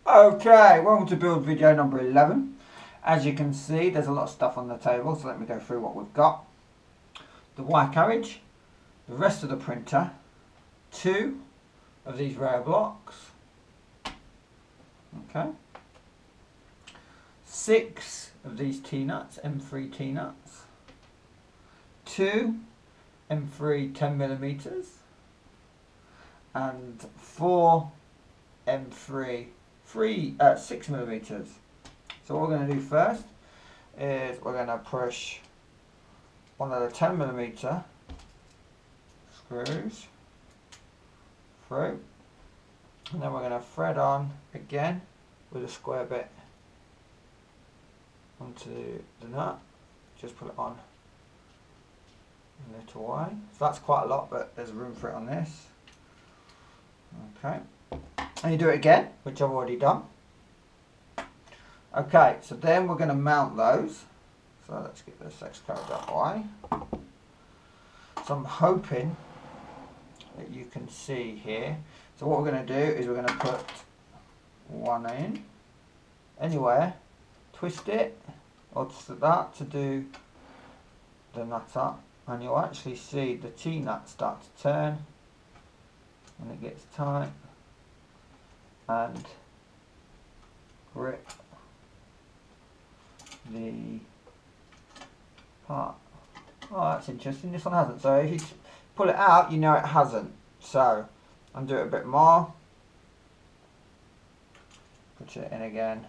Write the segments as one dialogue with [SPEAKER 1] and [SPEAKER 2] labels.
[SPEAKER 1] Okay, welcome to build video number 11. As you can see, there's a lot of stuff on the table, so let me go through what we've got. The wire carriage, the rest of the printer, 2 of these rail blocks, okay, 6 of these T-nuts, M3 T-nuts, 2 M3 10mm, and 4 M3 6mm. So what we're going to do first is we're going to push one of the 10mm screws through, and then we're going to thread on again with a square bit onto the nut. Just put it on a little way. So that's quite a lot, but there's room for it on this. Okay. And you do it again, which I've already done. Okay, so then we're going to mount those. So let's get this X code that way. So I'm hoping that you can see here. So what we're going to do is we're going to put one in anywhere, twist it, or that to do the nut up, and you'll actually see the T-nut start to turn when it gets tight, and grip the part. Oh, that's interesting. This one hasn't. So if you pull it out, you know it hasn't. So undo it a bit more. Put it in again.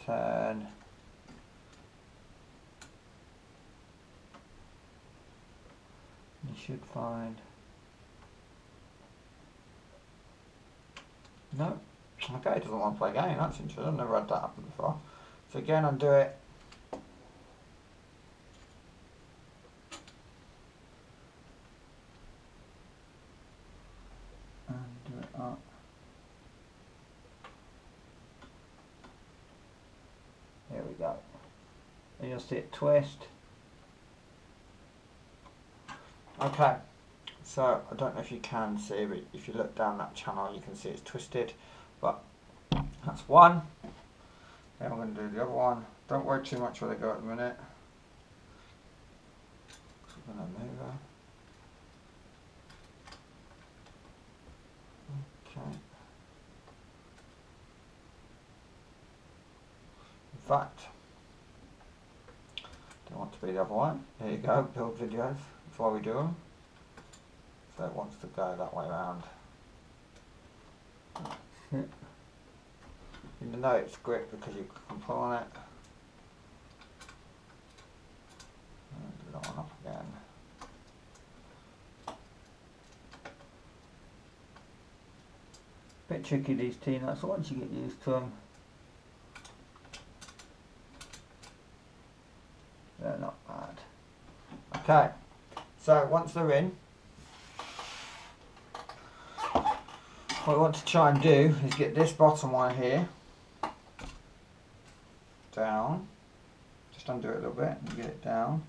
[SPEAKER 1] Turn. You should find. No. Okay, it doesn't want to play a game. That's interesting. I've never had that happen before. So again, undo it. And do it up. There we go. And you'll see it twist. Okay. So I don't know if you can see, but if you look down that channel, you can see it's twisted. But that's one. Then I'm going to do the other one. Don't worry too much where they go at the minute. I'm going to move her. Okay. In fact, don't want to be the other one. There you go. Build videos. That's why we do them. So it wants to go that way around. You know it's grip because you can pull on it. And do that one up again. Bit tricky these T-nuts, so once you get used to them, they're not bad. Okay, so once they're in, what we want to try and do is get this bottom one here down, just undo it a little bit and get it down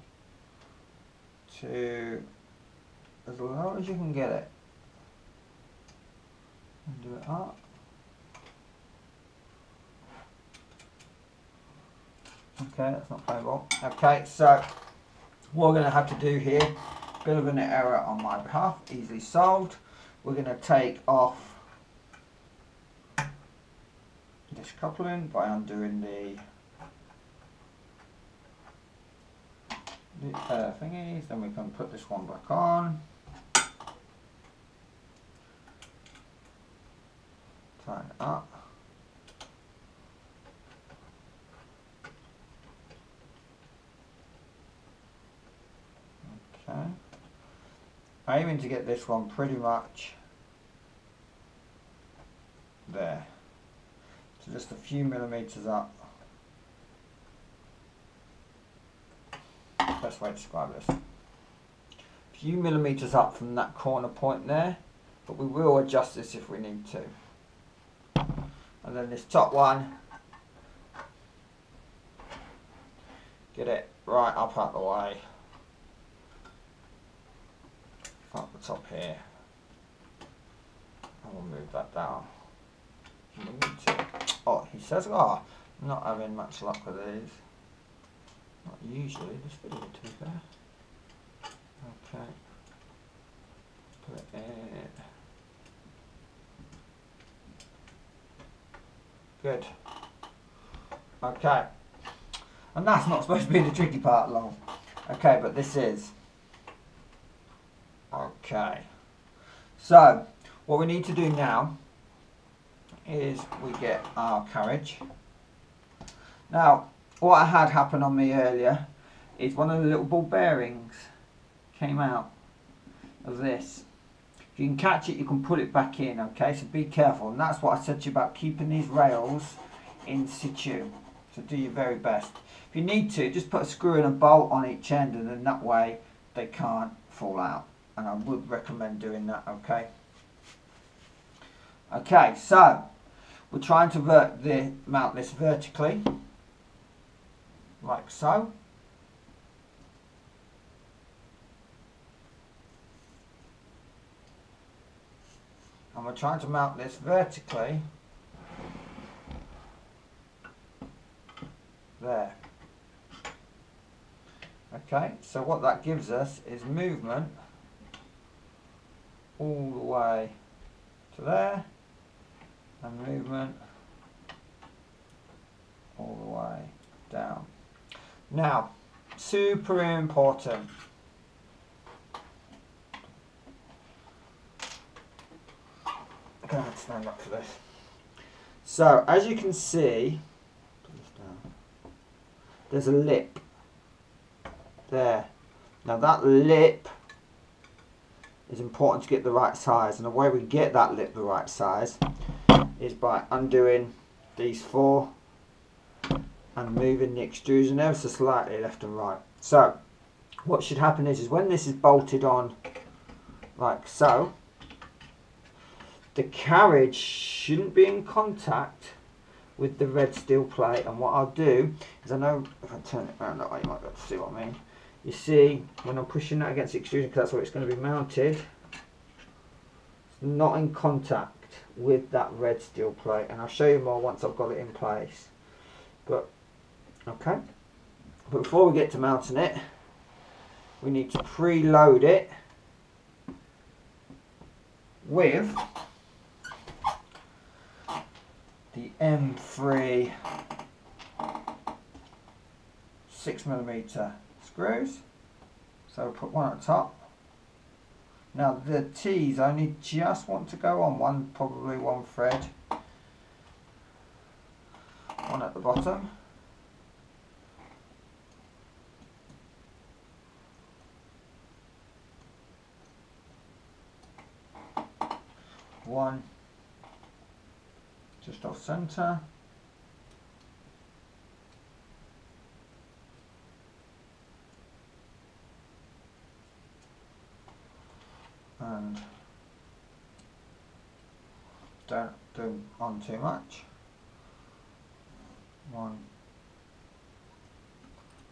[SPEAKER 1] to as low as you can get it, and do it up. Okay, that's not playable. Okay, so what we're going to have to do here, bit of an error on my behalf, easily solved. We're going to take off this coupling by undoing the thingies, then we can put this one back on, tighten it up, okay, aiming to get this one pretty much there, so just a few millimeters up. Best way to describe this. A few millimeters up from that corner point there, but we will adjust this if we need to. And then this top one, get it right up out the way. Up the top here. And we'll move that down. Oh, he says, oh, I'm not having much luck with these. Not usually, this video to be fair. Okay. Put it in. Good. Okay. And that's not supposed to be the tricky part long. Okay, but this is. Okay. So, what we need to do now is we get our carriage. Now, what I had happen on me earlier is one of the little ball bearings came out of this. If you can catch it, you can put it back in, okay? So be careful. And that's what I said to you about keeping these rails in situ. So do your very best. If you need to, just put a screw and a bolt on each end, and then that way they can't fall out. And I would recommend doing that, okay? Okay, so we're trying to mount this vertically, like so. And we're trying to mount this vertically there. Okay, so what that gives us is movement all the way to there, and movement all the way down. Now, super important. I'm going to have to stand up for this. So, as you can see, put this down, there's a lip there. Now that lip is important to get the right size, and the way we get that lip the right size is by undoing these four and moving the extrusion ever so slightly left and right. So what should happen is when this is bolted on like so, the carriage shouldn't be in contact with the red steel plate. And what I'll do is, I know if I turn it around that way you might be able to see what I mean. You see when I'm pushing that against the extrusion, because that's where it's going to be mounted, it's not in contact with that red steel plate, and I'll show you more once I've got it in place. But okay, but before we get to mounting it, we need to preload it with the M3 6mm screws. So we'll put one at the top. Now the T's only just want to go on probably one thread, one at the bottom, one just off center, and don't do on too much. One.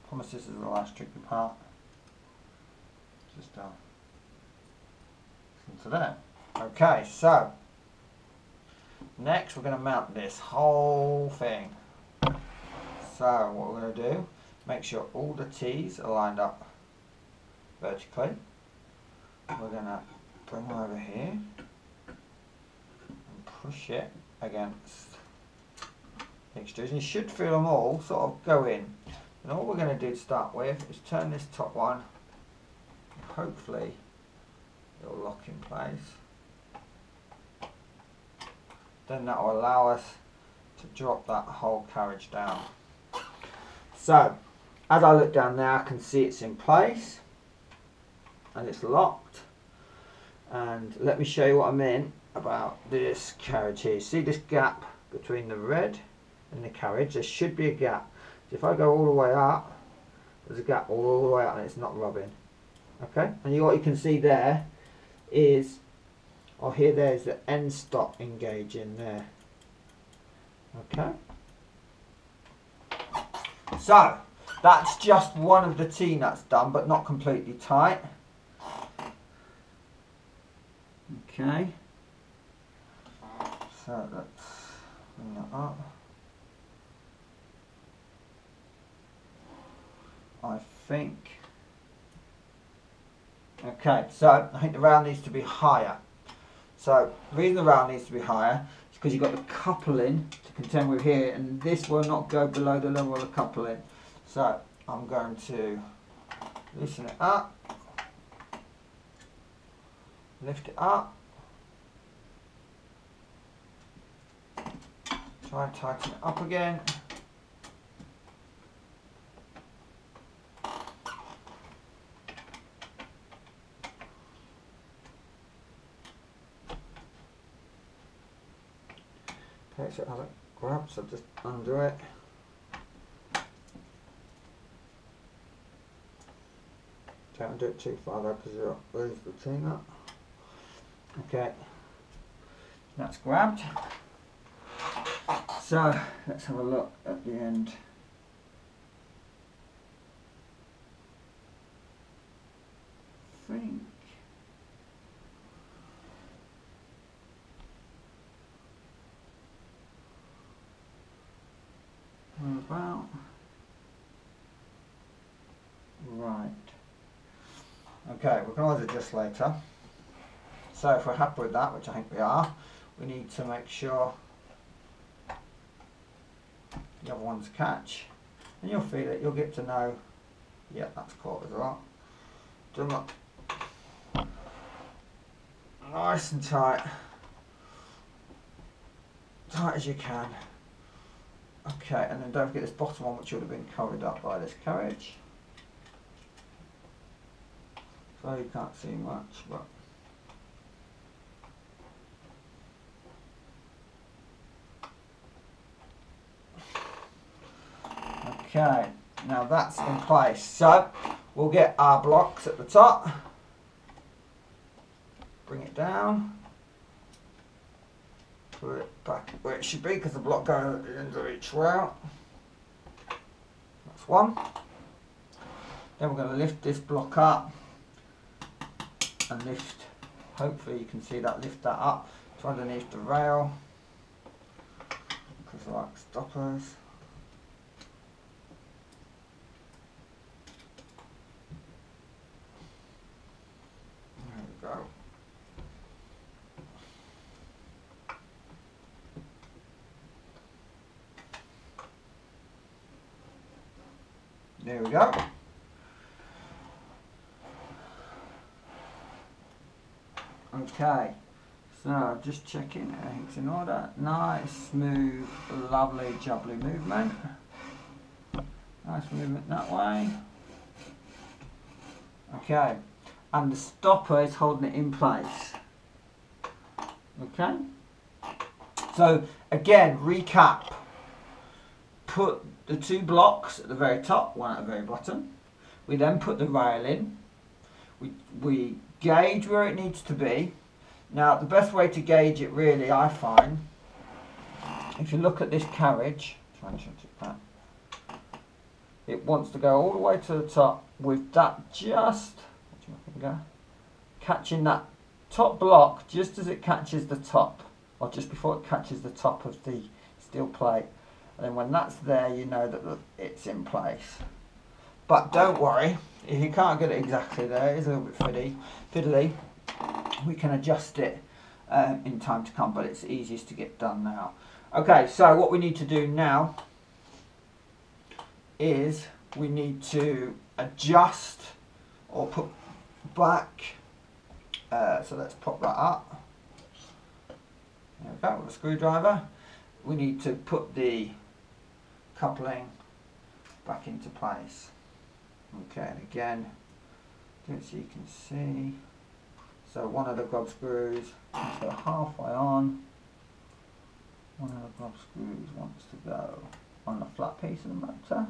[SPEAKER 1] Promise this is the last tricky part. Just into there. Okay, so next we're going to mount this whole thing. So what we're going to do, make sure all the T's are lined up vertically. We're going to bring them over here and push it against the extrusion. You should feel them all sort of go in. And all we're going to do to start with is turn this top one. Hopefully it'll lock in place. Then that will allow us to drop that whole carriage down. So as I look down there, I can see it's in place and it's locked. And let me show you what I mean about this carriage here. See this gap between the red and the carriage? There should be a gap. So if I go all the way up, there's a gap all the way up and it's not rubbing. Okay, and what you can see there is, oh, here there's the end stop engaging there. Okay, so that's just one of the T-nuts done, but not completely tight. Okay, so that's Bring that up. I think. Okay, so I think the rail needs to be higher. So the reason the rail needs to be higher is because you've got the coupling to contend with here, and this will not go below the level of the coupling. So I'm going to loosen it up, lift it up, try and tighten it up again. Okay, so it hasn't grabbed, so just undo it. Don't undo it too far though, because you'll lose the thing up. Okay, that's grabbed. So let's have a look at the end. I think we're about right. Okay, we can always adjust later. So if we're happy with that, which I think we are, we need to make sure the other ones catch, and you'll feel it, you'll get to know, yeah, that's caught as well. Do them up nice and tight as you can. Okay, and then don't forget this bottom one, which would have been covered up by this carriage. So you can't see much, but okay, now that's in place. So we'll get our blocks at the top, bring it down, put it back where it should be, because the block goes at the end of each rail. That's one. Then we're going to lift this block up and lift, hopefully you can see that, lift that up to underneath the rail, because I like stoppers. There we go. There we go. Okay, so just checking everything's in order. Nice, smooth, lovely, jubbly movement. Nice movement that way. Okay, and the stopper is holding it in place. Okay, so again, recap. Put the two blocks at the very top, one at the very bottom. We then put the rail in. We gauge where it needs to be. Now the best way to gauge it really, I find, if you look at this carriage, try and change it back, it wants to go all the way to the top with that just, catching that top block just as it catches the top, or just before it catches the top of the steel plate. And then when that's there, you know that it's in place. But don't worry, if you can't get it exactly there, it's a little bit fiddly, we can adjust it in time to come, but it's easiest to get done now. Okay, so what we need to do now is we need to adjust or put back, so let's pop that up. There we go, with a screwdriver. We need to put the coupling back into place. Okay, and again, do it so you can see. So one of the glob screws wants to go halfway on. One of the glob screws wants to go on the flat piece of the motor.